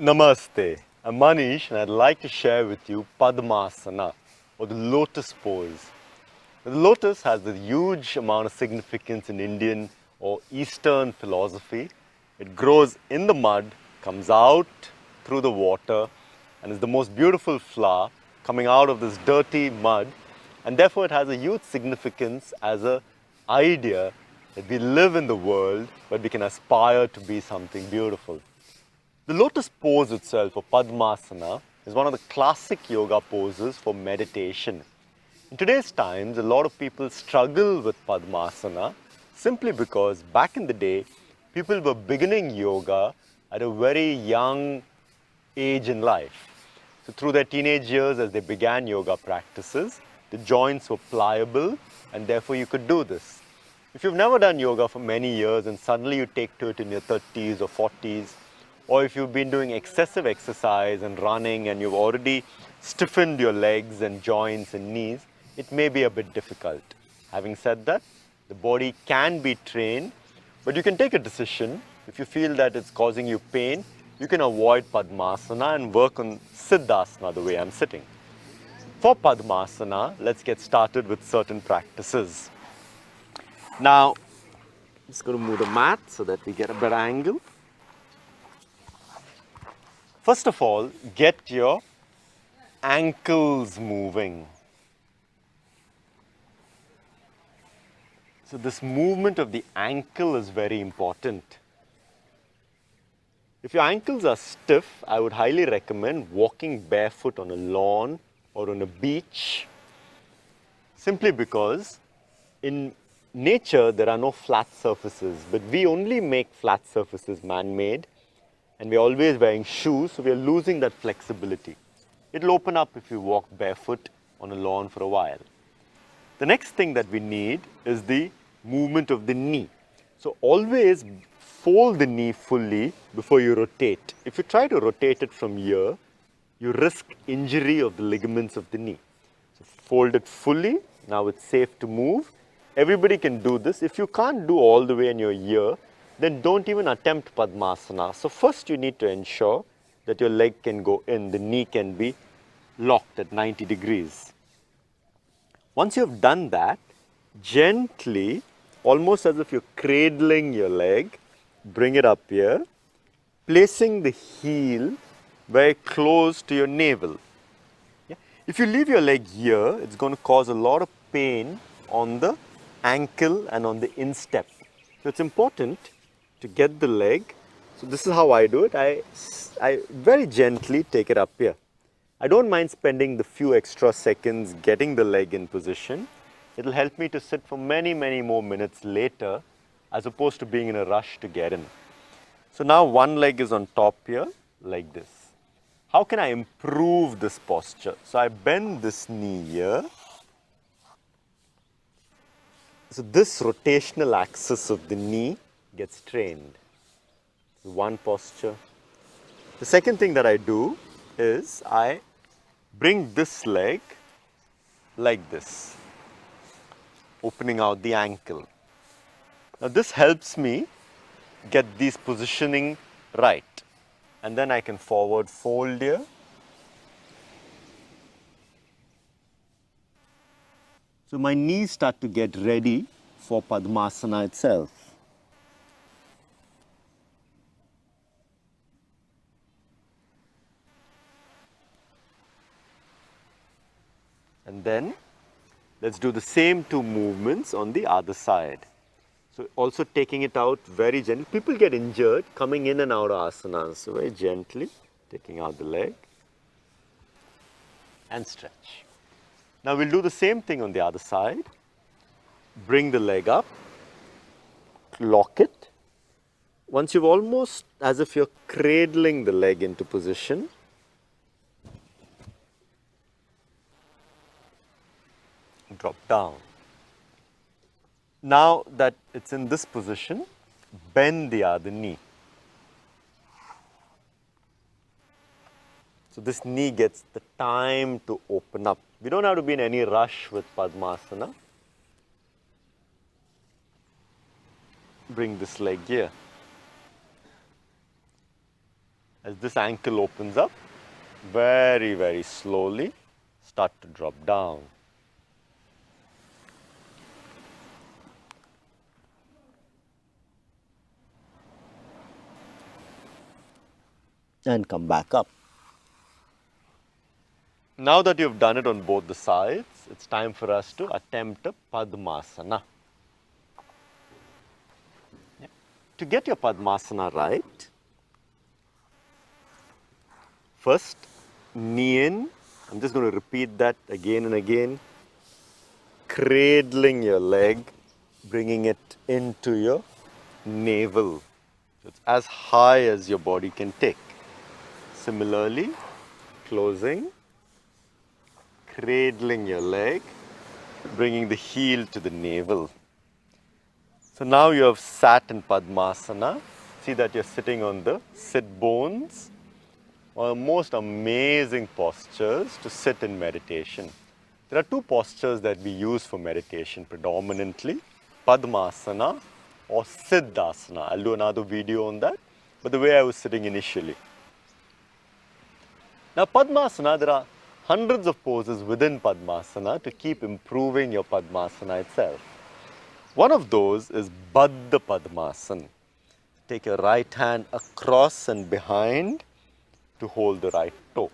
Namaste, I'm Manish and I'd like to share with you PADMASANA or the lotus pose. The lotus has a huge amount of significance in Indian or Eastern philosophy. It grows in the mud, comes out through the water and is the most beautiful flower coming out of this dirty mud, and therefore it has a huge significance as an idea that we live in the world but we can aspire to be something beautiful. The lotus pose itself, or Padmasana, is one of the classic yoga poses for meditation. In today's times, a lot of people struggle with Padmasana simply because back in the day, people were beginning yoga at a very young age in life. So through their teenage years, as they began yoga practices, the joints were pliable and therefore you could do this. If you've never done yoga for many years and suddenly you take to it in your 30s or 40s, or if you've been doing excessive exercise and running and you've already stiffened your legs and joints and knees, it may be a bit difficult. Having said that, the body can be trained, but you can take a decision. If you feel that it's causing you pain, you can avoid Padmasana and work on Siddhasana the way I'm sitting. For Padmasana, let's get started with certain practices. Now, I'm just going to move the mat so that we get a better angle. First of all, get your ankles moving. So this movement of the ankle is very important. If your ankles are stiff, I would highly recommend walking barefoot on a lawn or on a beach, simply because in nature there are no flat surfaces, but we only make flat surfaces man-made. And we're always wearing shoes, so we're losing that flexibility. It'll open up if you walk barefoot on a lawn for a while. The next thing that we need is the movement of the knee. So always fold the knee fully before you rotate. If you try to rotate it from here, you risk injury of the ligaments of the knee. So fold it fully. Now it's safe to move. Everybody can do this. If you can't do all the way in your ear, then don't even attempt Padmasana. So first you need to ensure that your leg can go in, the knee can be locked at 90 degrees. Once you've done that, gently, almost as if you're cradling your leg, bring it up here, placing the heel very close to your navel. Yeah? If you leave your leg here, it's going to cause a lot of pain on the ankle and on the instep. So it's important to get the leg. So this is how I do it. I very gently take it up here. I don't mind spending the few extra seconds getting the leg in position. It'll help me to sit for many, many more minutes later, as opposed to being in a rush to get in. So now one leg is on top here, like this. How can I improve this posture? So I bend this knee here. So this rotational axis of the knee gets trained. One posture. The second thing that I do is I bring this leg like this, opening out the ankle. Now this helps me get these positioning right. And then I can forward fold here. So my knees start to get ready for Padmasana itself. And then let's do the same two movements on the other side. So also taking it out very gently. People get injured coming in and out of asanas. So very gently taking out the leg and stretch. Now we'll do the same thing on the other side. Bring the leg up, lock it. Once you've almost, as if you're cradling the leg into position, drop down. Now that it's in this position, bend the other knee. So this knee gets the time to open up. We don't have to be in any rush with Padmasana. Bring this leg here. As this ankle opens up, very, very slowly start to drop down. And come back up. Now that you've done it on both the sides, it's time for us to attempt a Padmasana. To get your Padmasana right, first, knee in. I'm just going to repeat that again and again. Cradling your leg, bringing it into your navel. So it's as high as your body can take. Similarly, closing, cradling your leg, bringing the heel to the navel. So now you have sat in Padmasana. See that you're sitting on the sit bones. One of the most amazing postures to sit in meditation. There are two postures that we use for meditation predominantly, Padmasana or Siddhasana. I'll do another video on that, but the way I was sitting initially. Now Padmasana, there are hundreds of poses within Padmasana to keep improving your Padmasana itself. One of those is Baddha Padmasana. Take your right hand across and behind to hold the right toe.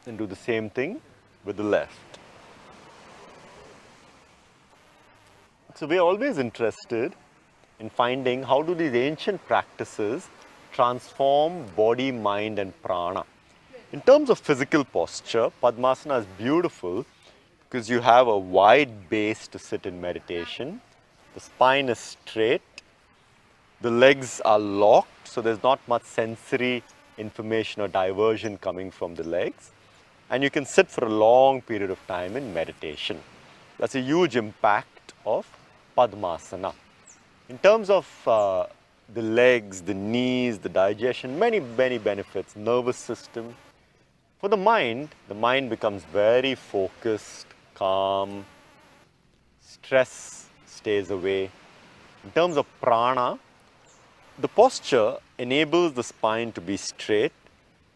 And do the same thing with the left. So we are always interested in finding how do these ancient practices transform body, mind and prana. In terms of physical posture, Padmasana is beautiful because you have a wide base to sit in meditation. The spine is straight. The legs are locked, so there's not much sensory information or diversion coming from the legs. And you can sit for a long period of time in meditation. That's a huge impact of Padmasana. In terms of the legs, the knees, the digestion, many benefits, nervous system. For the mind becomes very focused, calm, stress stays away. In terms of prana, the posture enables the spine to be straight,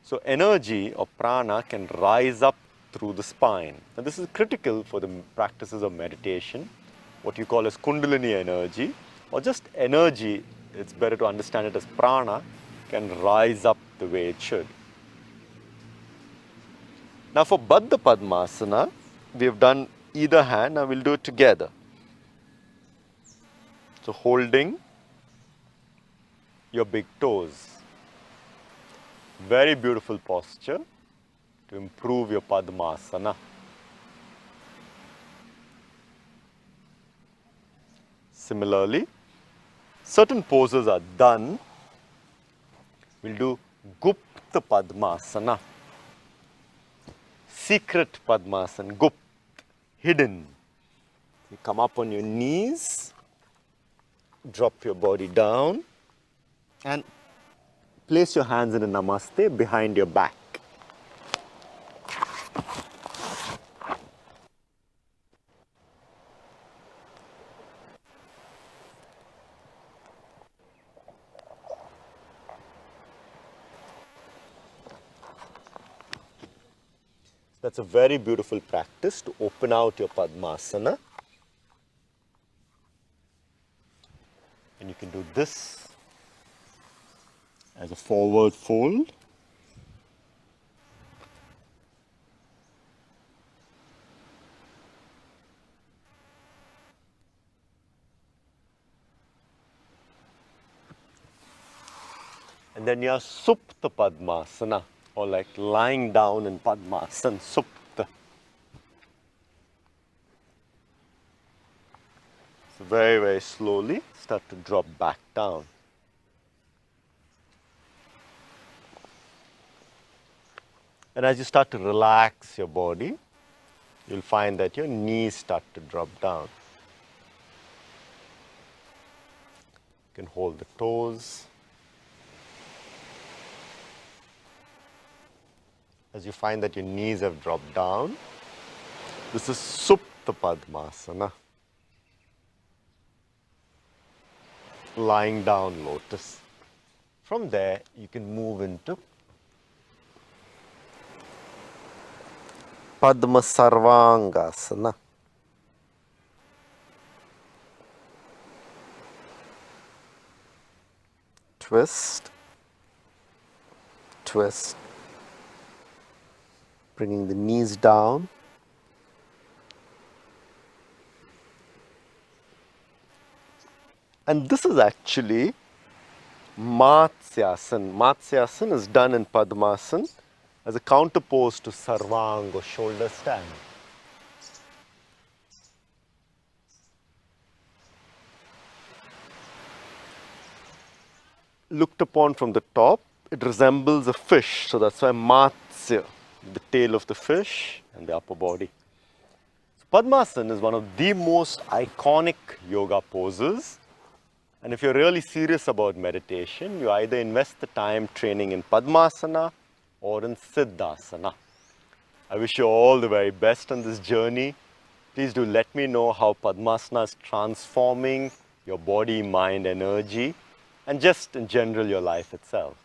so energy or prana can rise up through the spine. Now this is critical for the practices of meditation, what you call as Kundalini energy, or just energy, it's better to understand it as prana, can rise up the way it should. Now for Baddha Padmasana, we have done either hand, now we'll do it together. So holding your big toes. Very beautiful posture to improve your Padmasana. Similarly, certain poses are done. We'll do Gupta Padmasana. Secret Padmasana, Gupt, hidden. You come up on your knees, drop your body down and place your hands in a namaste behind your back. That's a very beautiful practice to open out your Padmasana. And you can do this as a forward fold. And then your Supta Padmasana, or like lying down in Padmasana, Supta. So very, very slowly start to drop back down. And as you start to relax your body, you'll find that your knees start to drop down. You can hold the toes. As you find that your knees have dropped down, this is Supta Padmasana. lying down lotus. From there, you can move into Padmasarvangasana. Twist, twist, bringing the knees down. And this is actually Matsyasana. Matsyasana is done in Padmasana as a counterpose to Sarvang or shoulder stand. Looked upon from the top, it resembles a fish, so that's why Matsya, the tail of the fish and the upper body. So Padmasana is one of the most iconic yoga poses. And if you're really serious about meditation, you either invest the time training in Padmasana or in Siddhasana. I wish you all the very best on this journey. Please do let me know how Padmasana is transforming your body, mind, energy, and just in general your life itself.